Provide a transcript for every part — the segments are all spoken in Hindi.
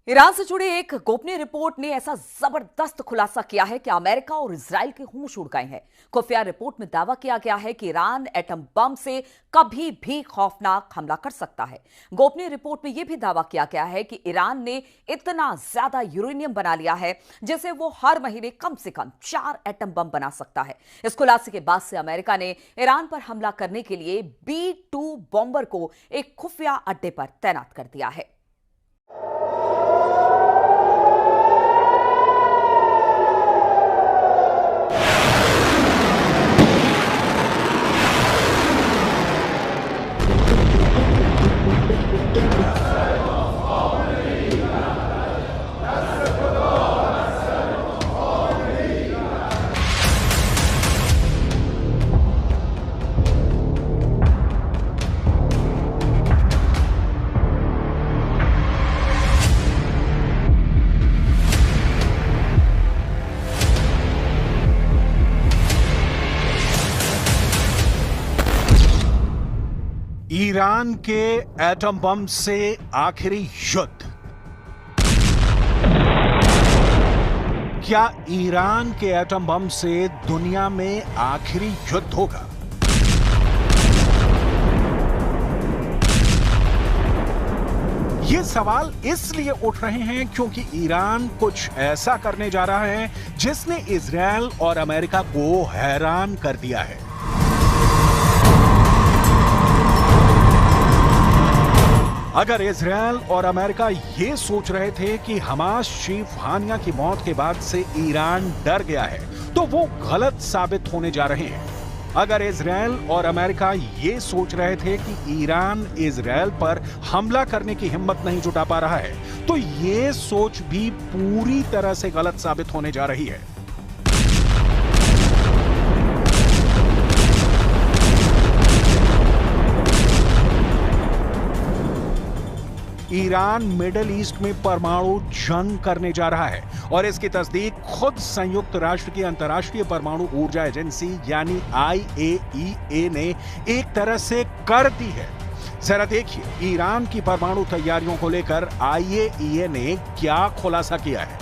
ईरान से जुड़ी एक गोपनीय रिपोर्ट ने ऐसा जबरदस्त खुलासा किया है कि अमेरिका और इजराइल के होश उड़ गए हैं। खुफिया रिपोर्ट में दावा किया गया है कि ईरान एटम बम से कभी भी खौफनाक हमला कर सकता है। गोपनीय रिपोर्ट में यह भी दावा किया गया है कि ईरान ने इतना ज्यादा यूरेनियम बना लिया है जिसे वो हर महीने कम से कम 4 एटम बम बना सकता है। इस खुलासे के बाद से अमेरिका ने ईरान पर हमला करने के लिए B-2 बॉम्बर को एक खुफिया अड्डे पर तैनात कर दिया है। ईरान के एटम बम से आखिरी युद्ध। क्या ईरान के एटम बम से दुनिया में आखिरी युद्ध होगा? ये सवाल इसलिए उठ रहे हैं क्योंकि ईरान कुछ ऐसा करने जा रहा है जिसने इजराइल और अमेरिका को हैरान कर दिया है। अगर इजराइल और अमेरिका ये सोच रहे थे कि हमास चीफ हानिया की मौत के बाद से ईरान डर गया है, तो वो गलत साबित होने जा रहे हैं। अगर इजराइल और अमेरिका ये सोच रहे थे कि ईरान इजराइल पर हमला करने की हिम्मत नहीं जुटा पा रहा है, तो ये सोच भी पूरी तरह से गलत साबित होने जा रही है। ईरान मिडिल ईस्ट में परमाणु जंग करने जा रहा है और इसकी तस्दीक खुद संयुक्त राष्ट्र की अंतर्राष्ट्रीय परमाणु ऊर्जा एजेंसी यानी IAEA ने एक तरह से कर दी है। जरा देखिए ईरान की परमाणु तैयारियों को लेकर IAEA ने क्या खुलासा किया है।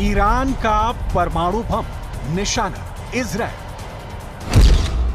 ईरान का परमाणु बम निशाना इजराइल।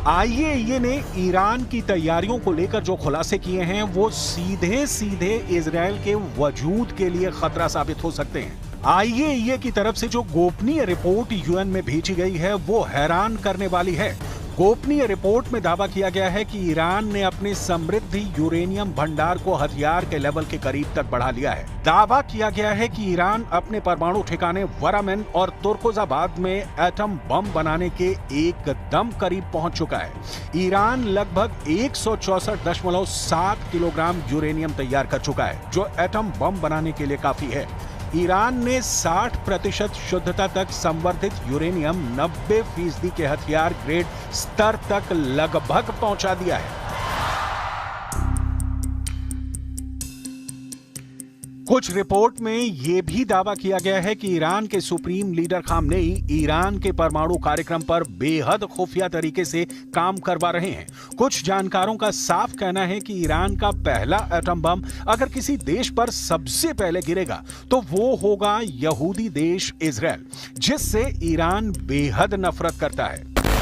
IAEA ने ईरान की तैयारियों को लेकर जो खुलासे किए हैं वो सीधे सीधे इजराइल के वजूद के लिए खतरा साबित हो सकते हैं। IAEA की तरफ से जो गोपनीय रिपोर्ट UN में भेजी गई है वो हैरान करने वाली है। गोपनीय रिपोर्ट में दावा किया गया है कि ईरान ने अपने समृद्ध यूरेनियम भंडार को हथियार के लेवल के करीब तक बढ़ा लिया है। दावा किया गया है कि ईरान अपने परमाणु ठिकाने वरामेन और तुर्कोजाबाद में एटम बम बनाने के एकदम करीब पहुंच चुका है। ईरान लगभग 164.7 किलोग्राम यूरेनियम तैयार कर चुका है, जो एटम बम बनाने के लिए काफी है। ईरान ने 60% शुद्धता तक संवर्धित यूरेनियम 90% के हथियार ग्रेड स्तर तक लगभग पहुंचा दिया है। कुछ रिपोर्ट में यह भी दावा किया गया है कि ईरान के सुप्रीम लीडर खामनेई ईरान के परमाणु कार्यक्रम पर बेहद खुफिया तरीके से काम करवा रहे हैं। कुछ जानकारों का साफ कहना है कि ईरान का पहला एटम बम अगर किसी देश पर सबसे पहले गिरेगा तो वो होगा यहूदी देश इजराइल, जिससे ईरान बेहद नफरत करता है।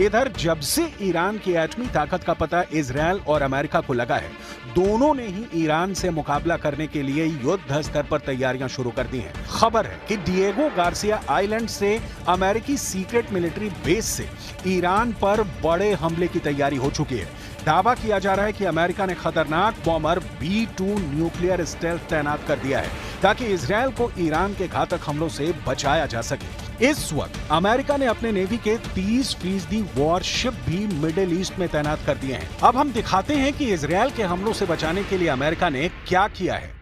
इधर जब से ईरान की एटमी ताकत का पता इजराइल और अमेरिका को लगा है, दोनों ने ही ईरान से मुकाबला करने के लिए युद्ध स्तर पर तैयारियां शुरू कर दी हैं। खबर है कि डिएगो गार्सिया आइलैंड से अमेरिकी सीक्रेट मिलिट्री बेस से ईरान पर बड़े हमले की तैयारी हो चुकी है। दावा किया जा रहा है कि अमेरिका ने खतरनाक बॉम्बर B-2 न्यूक्लियर स्टेल्थ तैनात कर दिया है ताकि इजराइल को ईरान के घातक हमलों से बचाया जा सके। इस वक्त अमेरिका ने अपने नेवी के 30% वॉरशिप भी मिडिल ईस्ट में तैनात कर दिए हैं। अब हम दिखाते हैं कि इजरायल के हमलों से बचाने के लिए अमेरिका ने क्या किया है।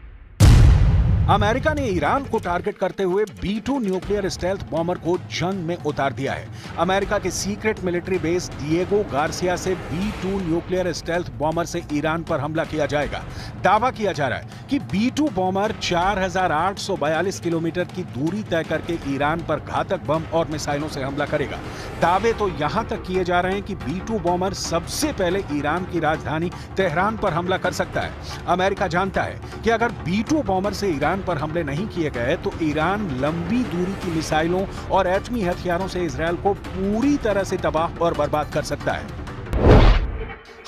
अमेरिका ने ईरान को टारगेट करते हुए B-2 न्यूक्लियर स्टेल्थ बॉम्बर को जंग में उतार दिया है। अमेरिका के secret military base Diego Garcia से B-2 न्यूक्लियर स्टेल्थ बॉम्बर से ईरान पर हमला किया जाएगा। दावा किया जा रहा है कि B-2 बॉम्बर 4,842 किलोमीटर की दूरी तय करके ईरान पर घातक बम और मिसाइलों से हमला करेगा। दावे तो यहां तक किए जा रहे हैं कि B-2 बॉम्बर सबसे पहले ईरान की राजधानी तेहरान पर हमला कर सकता है। अमेरिका जानता है कि अगर B-2 बॉम्बर से ईरान पर हमले नहीं किए गए तो ईरान लंबी दूरी की मिसाइलों और एटमी हथियारों से इजरायल को पूरी तरह से तबाह और बर्बाद कर सकता है।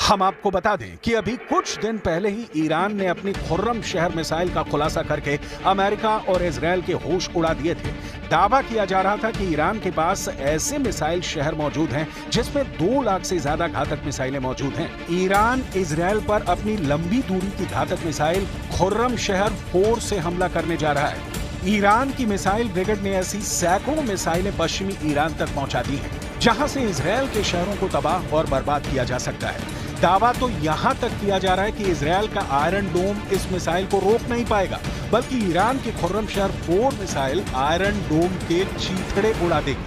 हम आपको बता दें कि अभी कुछ दिन पहले ही ईरान ने अपनी खुर्रम शहर मिसाइल का खुलासा करके अमेरिका और इजरायल के होश उड़ा दिए थे। दावा किया जा रहा था कि ईरान के पास ऐसे मिसाइल शहर मौजूद हैं जिसमें 2 लाख से ज्यादा घातक मिसाइलें मौजूद हैं। ईरान इजरायल पर अपनी लंबी दूरी की घातक मिसाइल खुर्रम शहर 4 से हमला करने जा रहा है। ईरान की मिसाइल ब्रिगेड ने ऐसी सैकड़ों मिसाइलें पश्चिमी ईरान तक पहुंचा दी हैं, जहां से इजरायल के शहरों को तबाह और बर्बाद किया जा सकता है। दावा तो यहां तक किया जा रहा है कि इजरायल का आयरन डोम इस मिसाइल को रोक नहीं पाएगा, बल्कि ईरान की खुर्रम शहर 4 मिसाइल आयरन डोम के चीथड़े उड़ा देगी।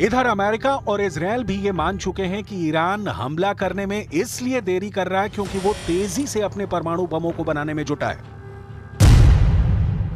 इधर अमेरिका और इजरायल भी ये मान चुके हैं कि ईरान हमला करने में इसलिए देरी कर रहा है क्योंकि वो तेजी से अपने परमाणु बमों को बनाने में जुटा है।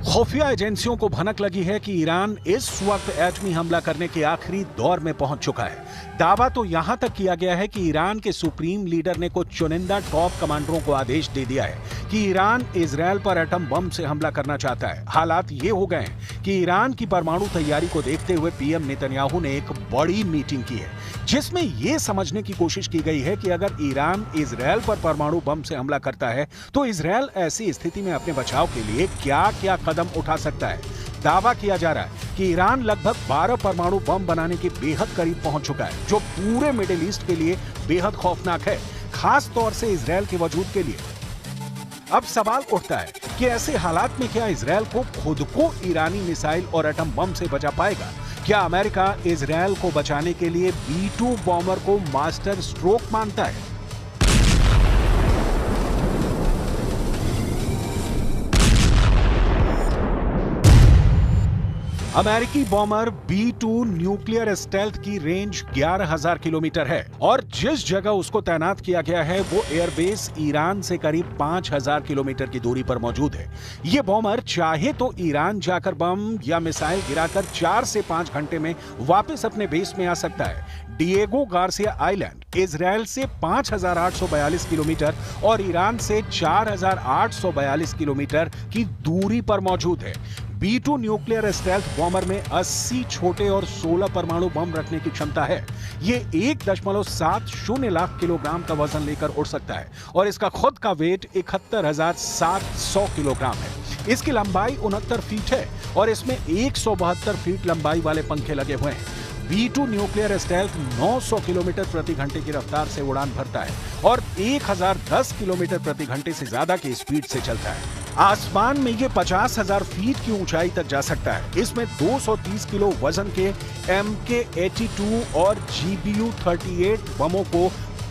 खुफिया एजेंसियों को भनक लगी है कि ईरान इस वक्त एटमी हमला करने के आखिरी दौर में पहुंच चुका है। दावा तो यहां तक किया गया है कि ईरान के सुप्रीम लीडर ने कुछ चुनिंदा टॉप कमांडरों को आदेश दे दिया है कि ईरान इजरायल पर एटम बम से हमला करना चाहता है। हालात ये हो गए हैं कि ईरान की परमाणु तैयारी को देखते हुए पीएम नेतन्याहू ने एक बड़ी मीटिंग की है, जिसमें यह समझने की कोशिश की गई है कि अगर ईरान इजरायल पर परमाणु बम से हमला करता है तो इजरायल ऐसी स्थिति में अपने बचाव के लिए क्या क्या कदम उठा सकता है। दावा किया जा रहा है कि ईरान लगभग 12 परमाणु बम बनाने के बेहद करीब पहुंच चुका है, जो पूरे मिडिल ईस्ट के लिए बेहद खौफनाक है, खास तौर से इजरायल के वजूद के लिए। अब सवाल उठता है कि ऐसे हालात में क्या इजरायल को खुद को ईरानी मिसाइल और एटम बम से बचा पाएगा? क्या अमेरिका इजरायल को बचाने के लिए B-2 बॉम्बर को मास्टर स्ट्रोक मानता है? अमेरिकी बॉम्बर B-2 न्यूक्लियर स्टेल्थ की रेंज 11,000 किलोमीटर है और जिस जगह उसको तैनात किया गया है वो एयरबेस ईरान से करीब 5,000 किलोमीटर की दूरी पर मौजूद है। ये बॉम्बर चाहे तो ईरान जाकर बम या मिसाइल गिराकर 4 से 5 घंटे में वापस अपने बेस में आ सकता है। डिएगो गार्सिया आइलैंड इजरायल से 5,842 किलोमीटर और ईरान से 4,842 किलोमीटर की दूरी पर मौजूद है। B-2 न्यूक्लियर स्टेल्थ बॉम्बर में 80 छोटे और 16 परमाणु बम रखने की क्षमता है। ये 1.70 लाख किलोग्राम का वजन लेकर उड़ सकता है और इसका खुद का वेट 71,700 किलोग्राम है। इसकी लंबाई 69 फीट है और इसमें 172 फीट लंबाई वाले पंखे लगे हुए हैं। B-2 न्यूक्लियर स्टेल्थ 900 किलोमीटर प्रति घंटे की रफ्तार से उड़ान भरता है और 1010 किलोमीटर प्रति घंटे से ज्यादा की स्पीड से चलता है। आसमान में ये 50,000 फीट की ऊंचाई तक जा सकता है। इसमें 230 किलो वजन के MK-82 और GBU-38 बमों को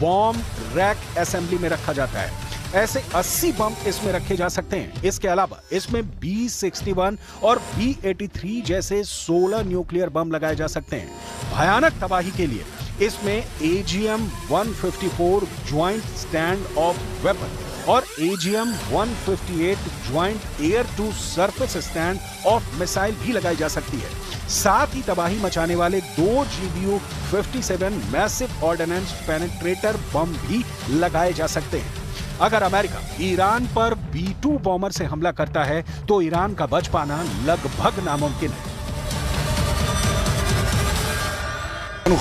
बॉम्ब रैक असेंबली में रखा जाता है। ऐसे 80 बम इसमें रखे जा सकते हैं। इसके अलावा इसमें B-61 और B-83 जैसे 16 न्यूक्लियर बम लगाए जा सकते हैं। भयानक तबाही के लिए इसमें AGM-154 joint stand of weapon और AGM-158 joint air to surface stand off missile भी लगाई जा सकती है। साथ ही तबाही मचाने वाले 2 GBU-57 मैसिव ऑर्डिनेंस पेनिट्रेटर बम भी लगाए जा सकते हैं। अगर अमेरिका ईरान पर B-2 बॉम्बर से हमला करता है तो ईरान का बच पाना लगभग नामुमकिन है।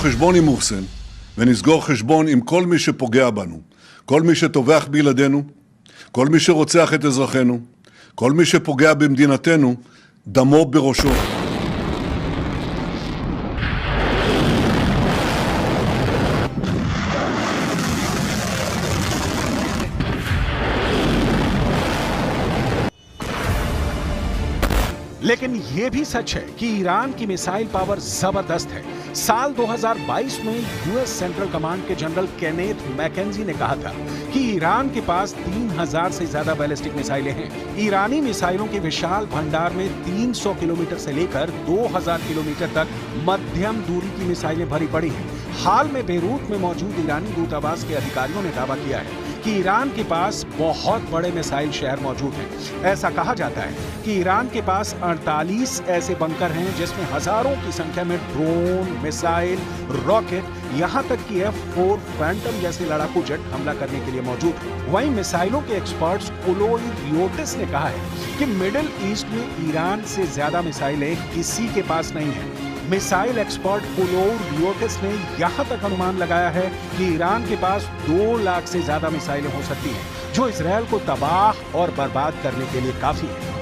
חשבון עם מוחסן ונסגור חשבון עם כל מי שפוגע בנו. כל מי שטובח בילדינו, כל מי שרוצח את אזרחינו, כל מי שפוגע במדינתנו, דמו בראשו. लेकिन यह भी सच है कि ईरान की मिसाइल पावर जबरदस्त है। साल 2022 में यूएस सेंट्रल कमांड के जनरल केनेथ मैकेंजी ने कहा था कि ईरान के पास 3000 से ज्यादा बैलिस्टिक मिसाइलें हैं। ईरानी मिसाइलों के विशाल भंडार में 300 किलोमीटर से लेकर 2000 किलोमीटर तक मध्यम दूरी की मिसाइलें भरी पड़ी हैं। हाल में बेरूत में मौजूद ईरानी दूतावास के अधिकारियों ने दावा किया है कि ईरान के पास बहुत बड़े मिसाइल शहर मौजूद हैं। ऐसा कहा जाता है कि ईरान के पास 48 ऐसे बंकर हैं जिसमें हजारों की संख्या में ड्रोन, मिसाइल, रॉकेट, यहां तक कि F-4 फैंटम जैसे लड़ाकू जेट हमला करने के लिए मौजूद हैं। वहीं मिसाइलों के एक्सपर्ट्स कुलोई रियोटिस ने कहा है कि मिडिल ईस्ट में ईरान से ज्यादा मिसाइलें किसी के पास नहीं है। मिसाइल एक्सपर्ट कुलोई रियोटिस ने यहां तक अनुमान लगाया है कि ईरान के पास 2 लाख से ज्यादा मिसाइलें हो सकती हैं, जो इजरायल को तबाह और बर्बाद करने के लिए काफी है।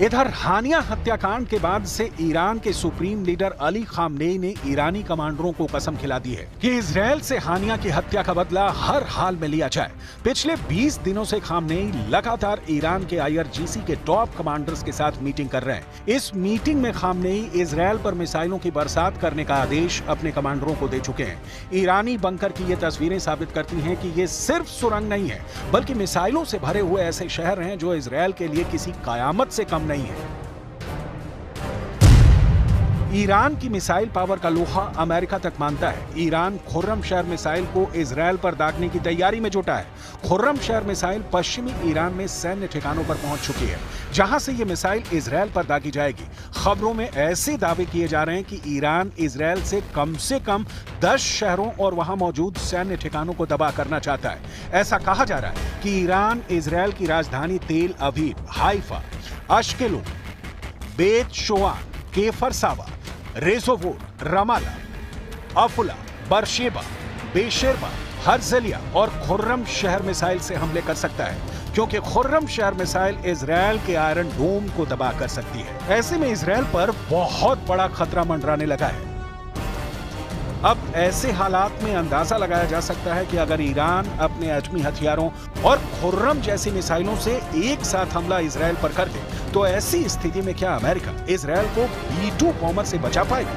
इधर हानिया हत्याकांड के बाद से ईरान के सुप्रीम लीडर अली खामनेई ने ईरानी कमांडरों को कसम खिला दी है कि इजरायल से हानिया की हत्या का बदला हर हाल में लिया जाए। पिछले 20 दिनों से खामनेई लगातार ईरान के IRGC के टॉप कमांडर्स के साथ मीटिंग कर रहे हैं। इस मीटिंग में खामनेई इजरायल पर मिसाइलों की बरसात करने का आदेश अपने कमांडरों को दे चुके हैं। ईरानी बंकर की ये तस्वीरें साबित करती हैं कि ये सिर्फ सुरंग नहीं है, बल्कि मिसाइलों से भरे हुए ऐसे शहर हैं जो इजरायल के लिए किसी कयामत से कम नहीं है। ईरान की मिसाइल पावर का लोहा अमेरिका तक मानता है। ईरान खुर्रम शहर मिसाइल को इजरायल पर दागने की तैयारी में जुटा है। खुर्रम शहर मिसाइल पश्चिमी ईरान में सैन्य ठिकानों पर पहुंच चुकी है, जहां से ये मिसाइल इजरायल पर दागी जाएगी। खबरों में ऐसे दावे किए जा रहे हैं कि ईरान इजरायल से कम 10 शहरों और वहां मौजूद सैन्य ठिकानों को तबाह करना चाहता है। ऐसा कहा जा रहा है कि ईरान इजरायल की राजधानी तेल अवीव, हाइफा, अश्केलोन, बेत शोआन, केफर सावा, रेजोवोर, रमाला, अफुला, बरशेबा, बेशेरबा, हर्जलिया और खुर्रम शहर मिसाइल से हमले कर सकता है, क्योंकि खुर्रम शहर मिसाइल इजरायल के आयरन डोम को तबाह कर सकती है। ऐसे में इजरायल पर बहुत बड़ा खतरा मंडराने लगा है। अब ऐसे हालात में अंदाजा लगाया जा सकता है कि अगर ईरान अपने एटमी हथियारों और खुर्रम जैसी मिसाइलों से एक साथ हमला इजरायल पर कर दे, तो ऐसी स्थिति में क्या अमेरिका इजरायल को B-2 बॉम्बर से बचा पाएगी?